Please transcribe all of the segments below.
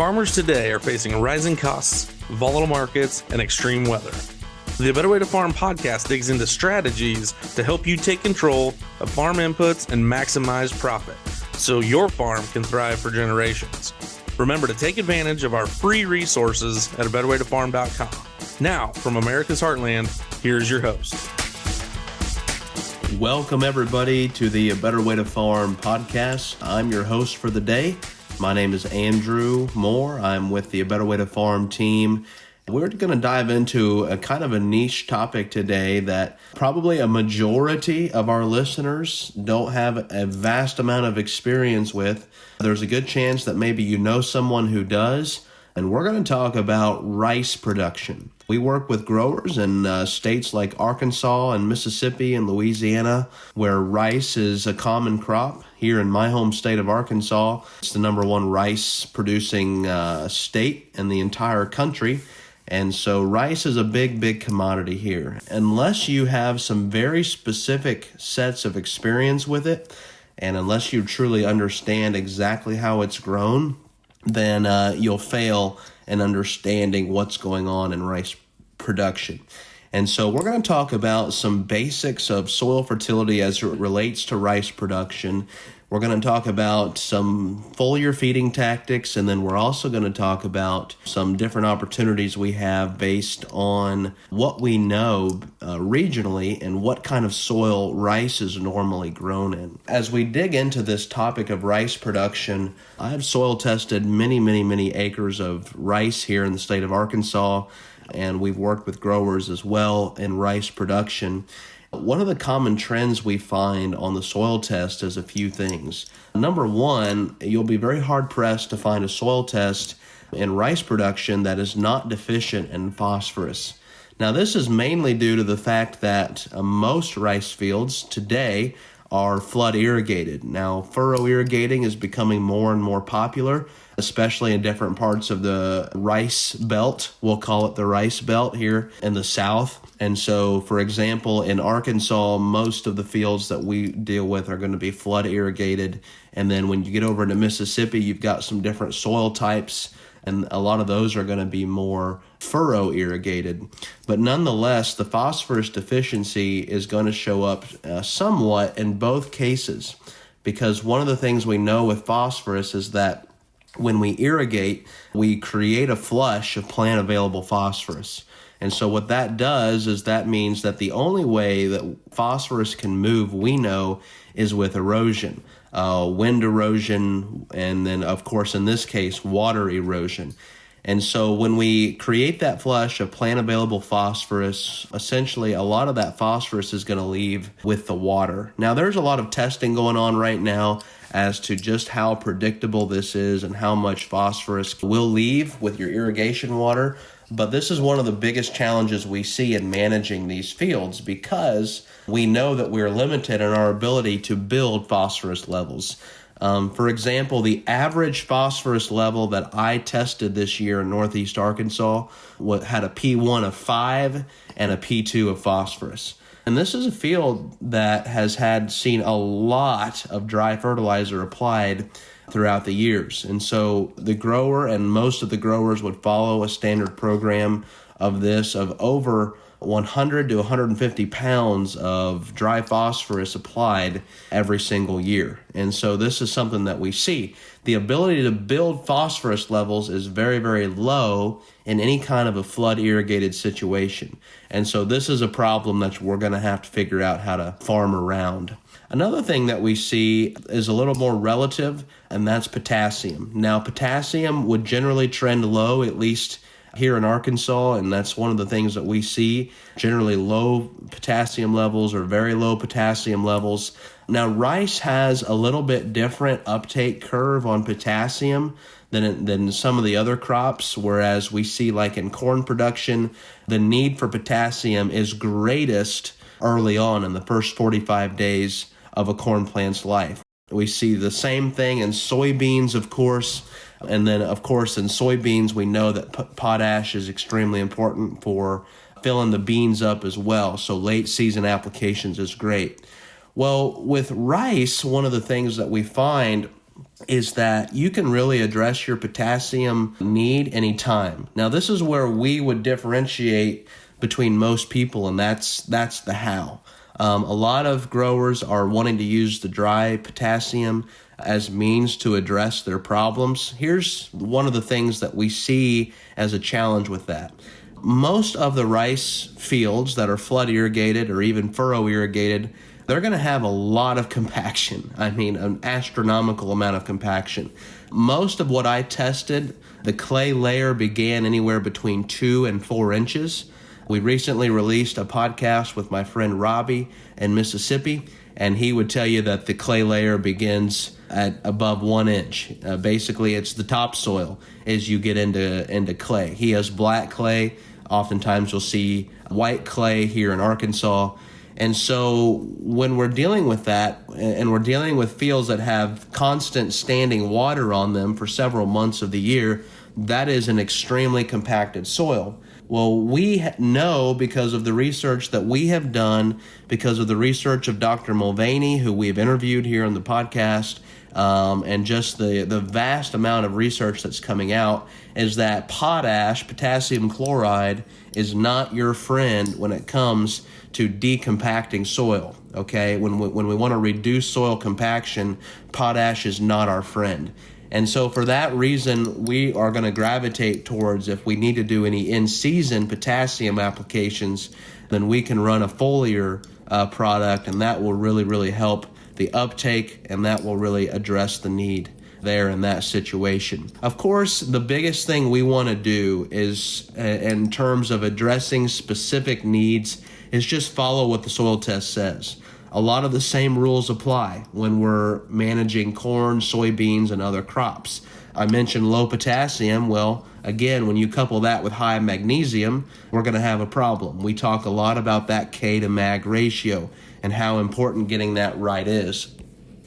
Farmers today are facing rising costs, volatile markets, and extreme weather. The A Better Way to Farm podcast digs into strategies to help you take control of farm inputs and maximize profit so your farm can thrive for generations. Remember to take advantage of our free resources at abetterwaytofarm.com. Now, from America's Heartland, here's your host. Welcome, everybody, to the A Better Way to Farm podcast. I'm your host for the day. My name is Andrew Moore. I'm with the A Better Way to Farm team. We're going to dive into a kind of a niche topic today that probably a majority of our listeners don't have a vast amount of experience with. There's a good chance that maybe you know someone who does, and we're going to talk about rice production. We work with growers in states like Arkansas and Mississippi and Louisiana, where rice is a common crop. Here in my home state of Arkansas, it's the number one rice producing state in the entire country. And so rice is a big commodity here. Unless you have some very specific sets of experience with it, and unless you truly understand exactly how it's grown, then you'll fail in understanding what's going on in rice production. And so we're going to talk about some basics of soil fertility as it relates to rice production. We're going to talk about some foliar feeding tactics, and then we're also going to talk about some different opportunities we have based on what we know regionally and what kind of soil rice is normally grown in. As we dig into this topic of rice production, I've soil tested many acres of rice here in the state of Arkansas, and we've worked with growers as well in rice production. One of the common trends we find on the soil test is a few things. Number one, you'll be very hard-pressed to find a soil test in rice production that is not deficient in phosphorus. Now, this is mainly due to the fact that most rice fields today are flood irrigated. Now, furrow irrigating is becoming more and more popular, especially in different parts of the rice belt. We'll call it the rice belt here in the South. And so, for example, in Arkansas, most of the fields that we deal with are going to be flood irrigated. And then when you get over to Mississippi, you've got some different soil types, and a lot of those are going to be more furrow irrigated. But nonetheless, the phosphorus deficiency is going to show up somewhat in both cases, because one of the things we know with phosphorus is that when we irrigate, we create a flush of plant available phosphorus. And so what that does is that means that the only way that phosphorus can move, we know, is with erosion, wind erosion, and then, of course, in this case, water erosion. And so when we create that flush of plant available phosphorus, essentially a lot of that phosphorus is going to leave with the water. Now, there's a lot of testing going on right now as to just how predictable this is and how much phosphorus will leave with your irrigation water. But this is one of the biggest challenges we see in managing these fields, because we know that we're limited in our ability to build phosphorus levels. For example, the average phosphorus level that I tested this year in Northeast Arkansas had a P1 of 5 and a P2 of phosphorus. And this is a field that has seen a lot of dry fertilizer applied throughout the years. And so the grower and most of the growers would follow a standard program of this, of over 100 to 150 pounds of dry phosphorus applied every single year. And so this is something that we see. The ability to build phosphorus levels is very low in any kind of a flood irrigated situation. And so this is a problem that we're going to have to figure out how to farm around. Another thing that we see is a little more relative, and that's potassium. Now, potassium would generally trend low, at least here in Arkansas, and that's one of the things that we see, generally low potassium levels or very low potassium levels. Now, rice has a little bit different uptake curve on potassium than some of the other crops, whereas we see, like in corn production, the need for potassium is greatest early on in the first 45 days of a corn plant's life. We see the same thing in soybeans, of course. And then, of course, in soybeans, we know that potash is extremely important for filling the beans up as well. So late season applications is great. Well, with rice, one of the things that we find is that you can really address your potassium need anytime. Now, this is where we would differentiate between most people, and that's the how. A lot of growers are wanting to use the dry potassium as means to address their problems. Here's one of the things that we see as a challenge with that. Most of the rice fields that are flood irrigated or even furrow irrigated, they're going to have a lot of compaction. I mean, an astronomical amount of compaction. Most of what I tested, the clay layer began anywhere between 2 and 4 inches. We recently released a podcast with my friend Robbie in Mississippi, and he would tell you that the clay layer begins at above 1 inch. Basically, it's the topsoil as you get into clay. He has black clay. Oftentimes you'll see white clay here in Arkansas. And so when we're dealing with that, and we're dealing with fields that have constant standing water on them for several months of the year, that is an extremely compacted soil. Well, we know because of the research that we have done, because of the research of Dr. Mulvaney, who we've interviewed here on the podcast, and just the vast amount of research that's coming out, is that potash, potassium chloride, is not your friend when it comes to decompacting soil. Okay, when we want to reduce soil compaction, potash is not our friend. And so for that reason, we are going to gravitate towards, if we need to do any in-season potassium applications, then we can run a foliar product, and that will really, really help the uptake, and that will really address the need there in that situation. Of course, the biggest thing we want to do is, in terms of addressing specific needs, is just follow what the soil test says. A lot of the same rules apply when we're managing corn, soybeans, and other crops. I mentioned low potassium. Well, again, when you couple that with high magnesium, we're going to have a problem. We talk a lot about that K to mag ratio and how important getting that right is.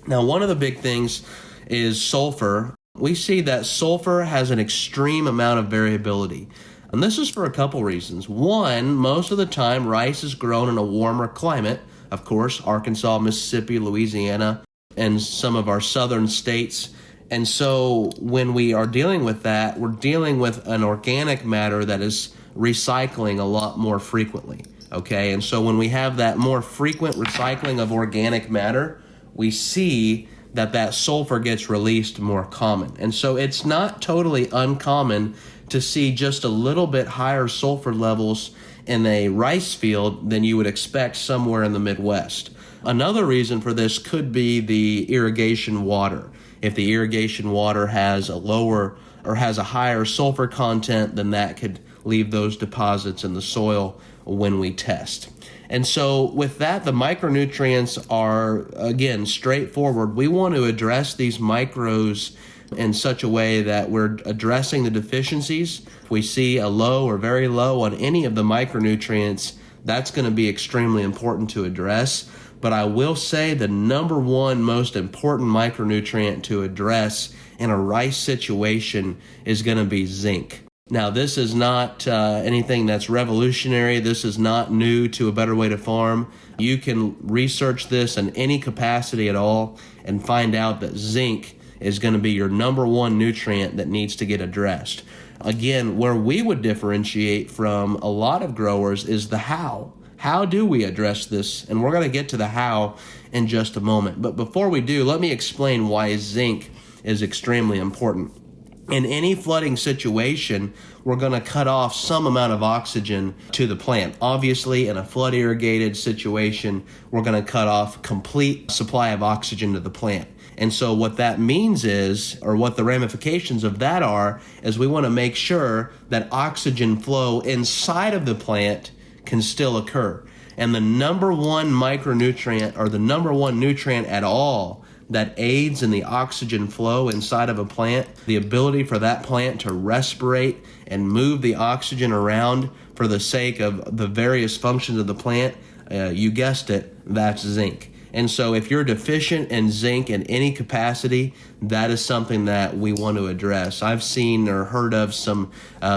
Now, one of the big things is sulfur. We see that sulfur has an extreme amount of variability. And this is for a couple reasons. One, most of the time rice is grown in a warmer climate. Of course, Arkansas, Mississippi, Louisiana, and some of our southern states. And so when we are dealing with that, we're dealing with an organic matter that is recycling a lot more frequently. Okay, and so when we have that more frequent recycling of organic matter, we see that sulfur gets released more common. And so it's not totally uncommon to see just a little bit higher sulfur levels in a rice field than you would expect somewhere in the Midwest. Another reason for this could be the irrigation water. If the irrigation water has a lower or has a higher sulfur content, then that could leave those deposits in the soil when we test. And so with that, the micronutrients are, again, straightforward. We want to address these micros in such a way that we're addressing the deficiencies. If we see a low or very low on any of the micronutrients, that's going to be extremely important to address. But I will say the number one most important micronutrient to address in a rice situation is going to be zinc. Now, this is not anything that's revolutionary. This is not new to A Better Way to Farm. You can research this in any capacity at all and find out that zinc is going to be your number one nutrient that needs to get addressed. Again, where we would differentiate from a lot of growers is the how. How do we address this? And we're going to get to the how in just a moment. But before we do, let me explain why zinc is extremely important. In any flooding situation, we're going to cut off some amount of oxygen to the plant. Obviously, in a flood irrigated situation, we're going to cut off complete supply of oxygen to the plant. And so what that means is, or what the ramifications of that are, is we want to make sure that oxygen flow inside of the plant can still occur. And the number one micronutrient, or the number one nutrient at all, that aids in the oxygen flow inside of a plant, the ability for that plant to respirate and move the oxygen around for the sake of the various functions of the plant, you guessed it, that's zinc. And so if you're deficient in zinc in any capacity, that is something that we want to address. I've seen or heard of some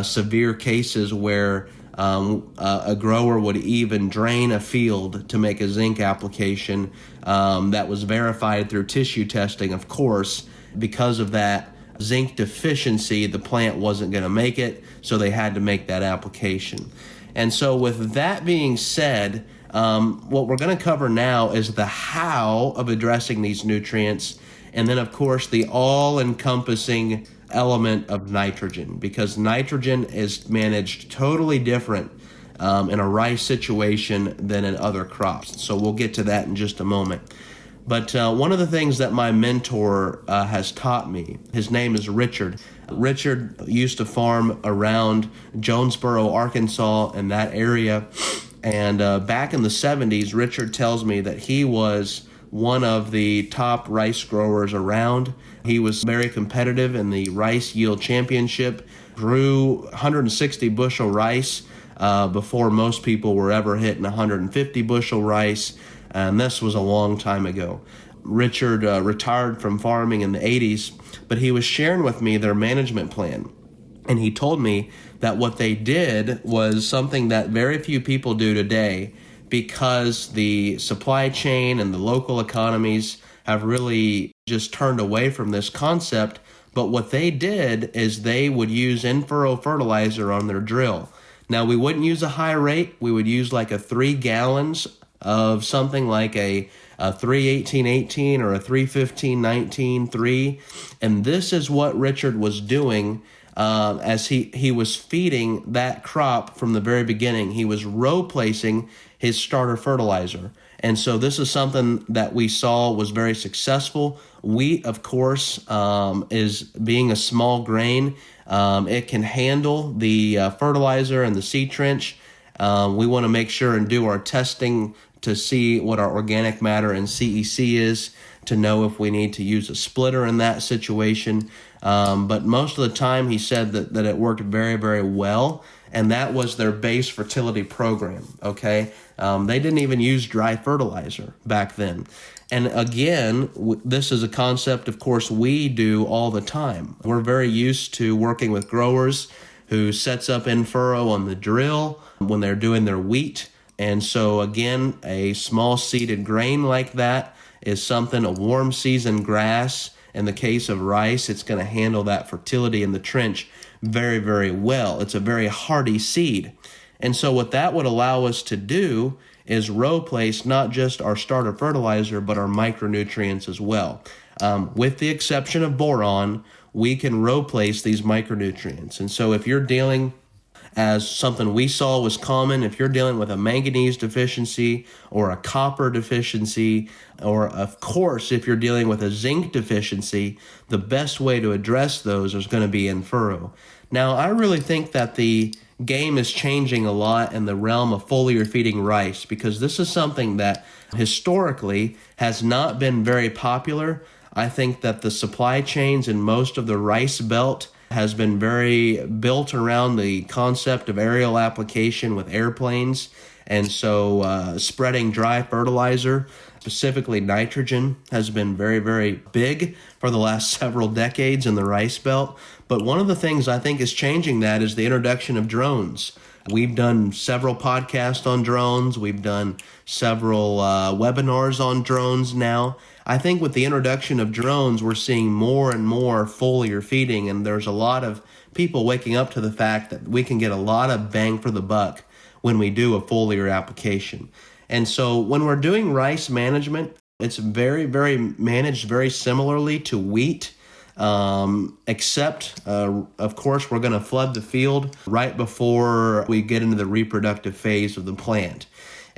severe cases where A grower would even drain a field to make a zinc application that was verified through tissue testing. Of course, because of that zinc deficiency, the plant wasn't going to make it, so they had to make that application. And so with that being said, what we're going to cover now is the how of addressing these nutrients, and then of course the all-encompassing element of nitrogen, because nitrogen is managed totally different in a rice situation than in other crops. So we'll get to that in just a moment. But one of the things that my mentor has taught me, his name is Richard. Richard used to farm around Jonesboro, Arkansas, in that area. And back in the 70s, Richard tells me that he was one of the top rice growers around. He was very competitive in the rice yield championship, grew 160 bushel rice before most people were ever hitting 150 bushel rice, and this was a long time ago. Richard retired from farming in the 80s, but he was sharing with me their management plan. And he told me that what they did was something that very few people do today, because the supply chain and the local economies have really just turned away from this concept. But what they did is they would use in-furrow fertilizer on their drill. Now, we wouldn't use a high rate. We would use like a 3 gallons of something like a 3:18:18 or a 3:15:19 3. And this is what Richard was doing as he was feeding that crop from the very beginning. He was row placing his starter fertilizer. And so this is something that we saw was very successful. Wheat, of course, is being a small grain. It can handle the fertilizer and the seed trench. We want to make sure and do our testing to see what our organic matter and CEC is, to know if we need to use a splitter in that situation. But most of the time he said that it worked very, very well. And that was their base fertility program, okay? They didn't even use dry fertilizer back then. And again, this is a concept, of course, we do all the time. We're very used to working with growers who sets up in furrow on the drill when they're doing their wheat. And so again, a small seeded grain like that is something, a warm season grass. In the case of rice, it's going to handle that fertility in the trench very, very well. It's a very hardy seed. And so what that would allow us to do is row place not just our starter fertilizer, but our micronutrients as well. With the exception of boron, we can row place these micronutrients. And so if you're dealing, as something we saw was common, if you're dealing with a manganese deficiency or a copper deficiency, or of course, if you're dealing with a zinc deficiency, the best way to address those is going to be in furrow. Now, I really think that the game is changing a lot in the realm of foliar feeding rice, because this is something that historically has not been very popular. I think that the supply chains in most of the rice belt has been very built around the concept of aerial application with airplanes. And so spreading dry fertilizer, specifically nitrogen, has been very, very big for the last several decades in the rice belt. But one of the things I think is changing that is the introduction of drones. We've done several podcasts on drones. We've done several webinars on drones now. I think with the introduction of drones, we're seeing more and more foliar feeding, and there's a lot of people waking up to the fact that we can get a lot of bang for the buck when we do a foliar application. And so when we're doing rice management, it's very, very managed very similarly to wheat, except, of course, we're going to flood the field right before we get into the reproductive phase of the plant.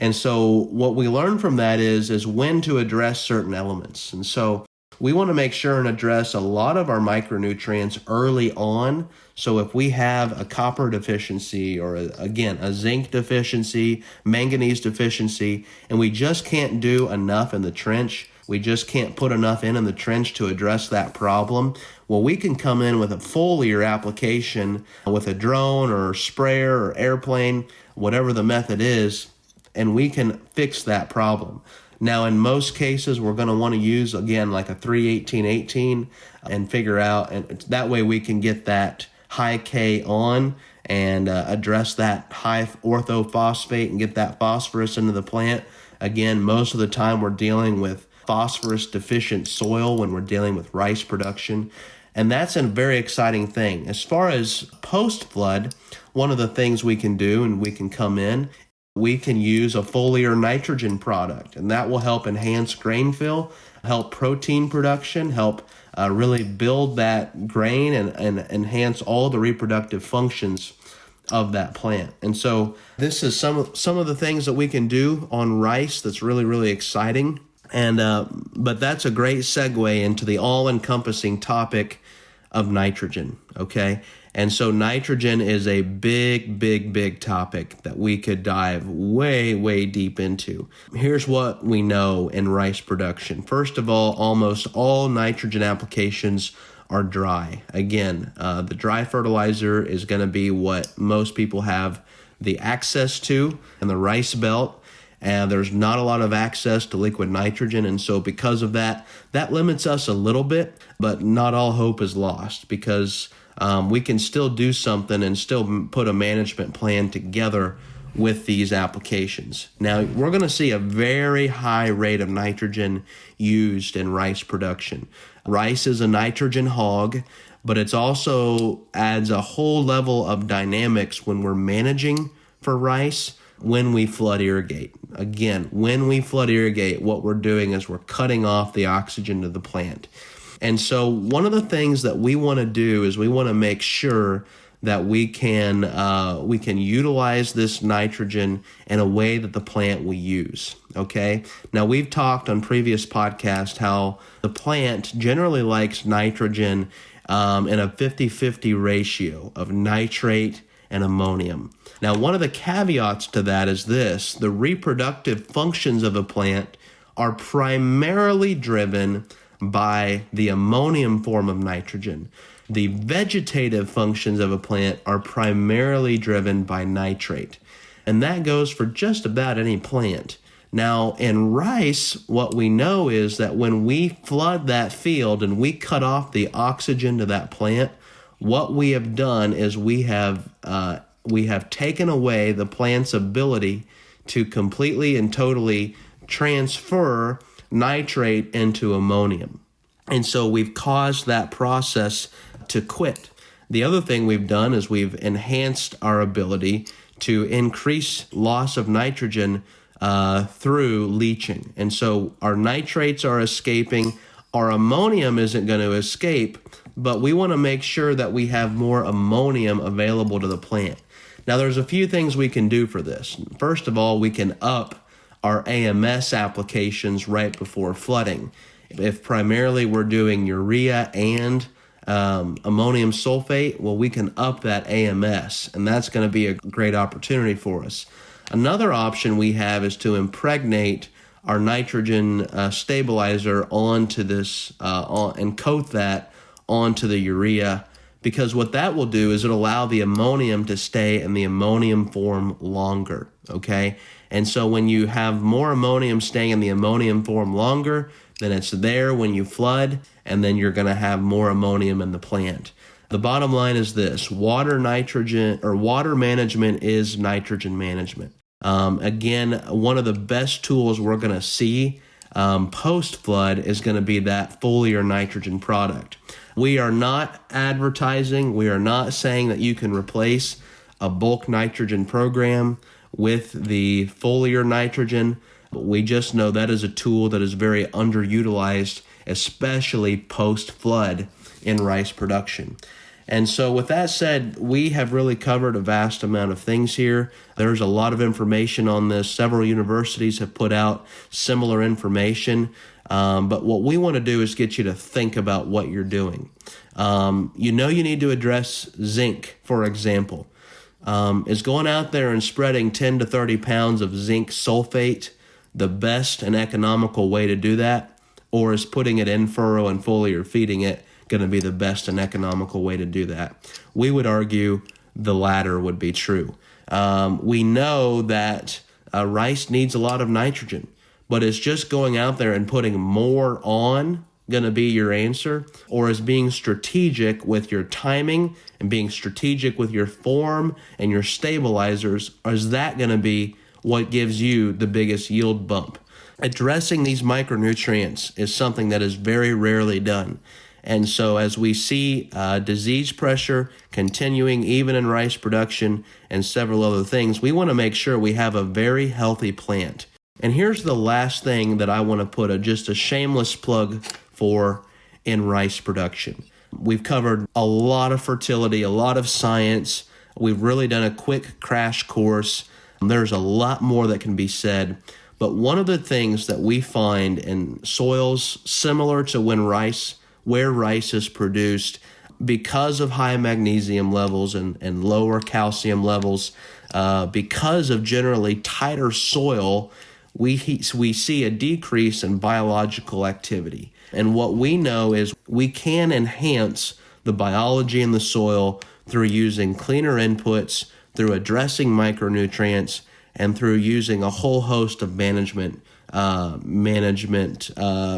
And so what we learn from that is when to address certain elements. And so we want to make sure and address a lot of our micronutrients early on. So if we have a copper deficiency or, a zinc deficiency, manganese deficiency, and we just can't do enough in the trench, we just can't put enough in the trench to address that problem, well, we can come in with a foliar application with a drone or sprayer or airplane, whatever the method is, and we can fix that problem. Now, in most cases, we're going to want to use, again, like a 3:18:18 and figure out, and that way we can get that high K on and address that high orthophosphate and get that phosphorus into the plant. Again, most of the time we're dealing with phosphorus deficient soil when we're dealing with rice production. And that's a very exciting thing. As far as post-flood, one of the things we can do, and we can come in, we can use a foliar nitrogen product, and that will help enhance grain fill, help protein production, help really build that grain and enhance all the reproductive functions of that plant. And so this is some of the things that we can do on rice that's really, really exciting. And but that's a great segue into the all-encompassing topic of nitrogen, okay? And so nitrogen is a big topic that we could dive way deep into. Here's what we know in rice production. First of all, almost all nitrogen applications are dry. Again, the dry fertilizer is going to be what most people have the access to in the rice belt. And there's not a lot of access to liquid nitrogen. And so because of that, that limits us a little bit, but not all hope is lost, because we can still do something and still put a management plan together with these applications. Now, we're going to see a very high rate of nitrogen used in rice production. Rice is a nitrogen hog, but it's also adds a whole level of dynamics when we're managing for rice when we flood irrigate. Again, when we flood irrigate, what we're doing is we're cutting off the oxygen to the plant. And so one of the things that we want to do is we want to make sure that we can utilize this nitrogen in a way that the plant will use, okay? Now, we've talked on previous podcasts how the plant generally likes nitrogen in a 50-50 ratio of nitrate and ammonium. Now, one of the caveats to that is this: the reproductive functions of a plant are primarily driven by the ammonium form of nitrogen. The vegetative functions of a plant are primarily driven by nitrate. And that goes for just about any plant. Now, in rice, what we know is that when we flood that field and we cut off the oxygen to that plant, what we have done is we have taken away the plant's ability to completely and totally transfer nitrate into ammonium. And so we've caused that process to quit. The other thing we've done is we've enhanced our ability to increase loss of nitrogen through leaching. And so our nitrates are escaping. Our ammonium isn't going to escape, but we want to make sure that we have more ammonium available to the plant. Now, there's a few things we can do for this. First of all, we can up our AMS applications right before flooding. If primarily we're doing urea and ammonium sulfate, well, we can up that AMS, and that's going to be a great opportunity for us. Another option we have is to impregnate our nitrogen stabilizer onto this and coat that onto the urea, because what that will do is it'll allow the ammonium to stay in the ammonium form longer, okay? And so when you have more ammonium staying in the ammonium form longer, then it's there when you flood, and then you're going to have more ammonium in the plant. The bottom line is this: water management is nitrogen management. Again, one of the best tools we're going to see post-flood is going to be that foliar nitrogen product. We are not advertising, we are not saying that you can replace a bulk nitrogen program with the foliar nitrogen. We just know that is a tool that is very underutilized, especially post-flood in rice production. And so with that said, we have really covered a vast amount of things here. There's a lot of information on this. Several universities have put out similar information. But what we want to do is get you to think about what you're doing. You need to address zinc, for example. Is going out there and spreading 10 to 30 pounds of zinc sulfate the best and economical way to do that? Or is putting it in furrow and foliar feeding it going to be the best and economical way to do that? We would argue the latter would be true. We know that rice needs a lot of nitrogen, but it's just going out there and putting more on going to be your answer? Or is being strategic with your timing and being strategic with your form and your stabilizers, or is that going to be what gives you the biggest yield bump? Addressing these micronutrients is something that is very rarely done. And so as we see disease pressure continuing even in rice production and several other things, we want to make sure we have a very healthy plant. And here's the last thing that I want to put just a shameless plug for in rice production. We've covered a lot of fertility, a lot of science. We've really done a quick crash course. There's a lot more that can be said. But one of the things that we find in soils similar to where rice is produced, because of high magnesium levels and lower calcium levels, because of generally tighter soil, we see a decrease in biological activity. And what we know is we can enhance the biology in the soil through using cleaner inputs, through addressing micronutrients, and through using a whole host of management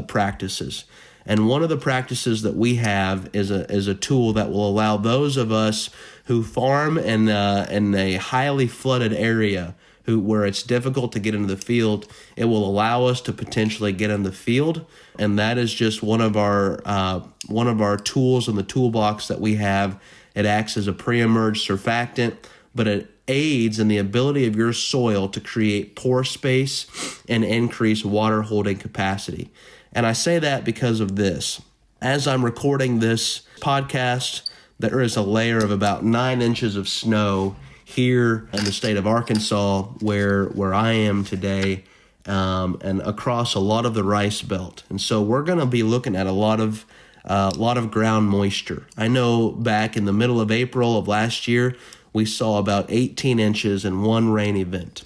practices. And one of the practices that we have is a tool that will allow those of us who farm in a highly flooded area, where it's difficult to get into the field. It will allow us to potentially get in the field, and that is just one of our tools in the toolbox that we have. It acts as a pre-emerge surfactant, but it aids in the ability of your soil to create pore space and increase water holding capacity. And I say that because of this. As I'm recording this podcast, there is a layer of about 9 inches of snow here in the state of Arkansas, where I am today, and across a lot of the rice belt. And so we're going to be looking at a lot of ground moisture. I know back in the middle of April of last year, we saw about 18 inches in one rain event.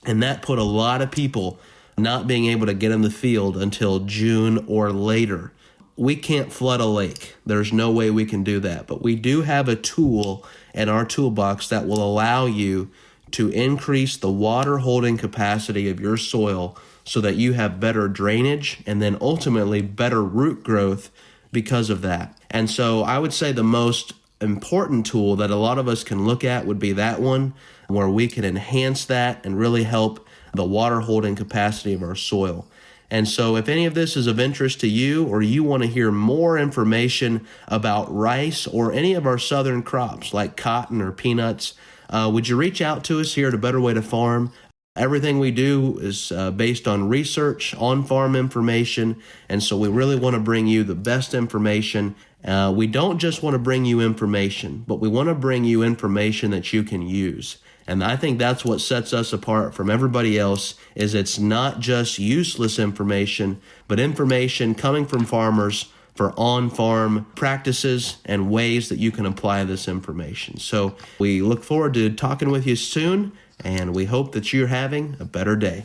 And that put a lot of people not being able to get in the field until June or later. We can't flood a lake. There's no way we can do that. But we do have a tool in our toolbox that will allow you to increase the water holding capacity of your soil so that you have better drainage and then ultimately better root growth because of that. And so I would say the most important tool that a lot of us can look at would be that one, where we can enhance that and really help the water holding capacity of our soil. And so if any of this is of interest to you, or you want to hear more information about rice or any of our southern crops like cotton or peanuts, would you reach out to us here at A Better Way to Farm? Everything we do is based on research, on-farm information, and so we really want to bring you the best information. We don't just want to bring you information, but we want to bring you information that you can use. And I think that's what sets us apart from everybody else, is it's not just useless information, but information coming from farmers for on-farm practices and ways that you can apply this information. So we look forward to talking with you soon, and we hope that you're having a better day.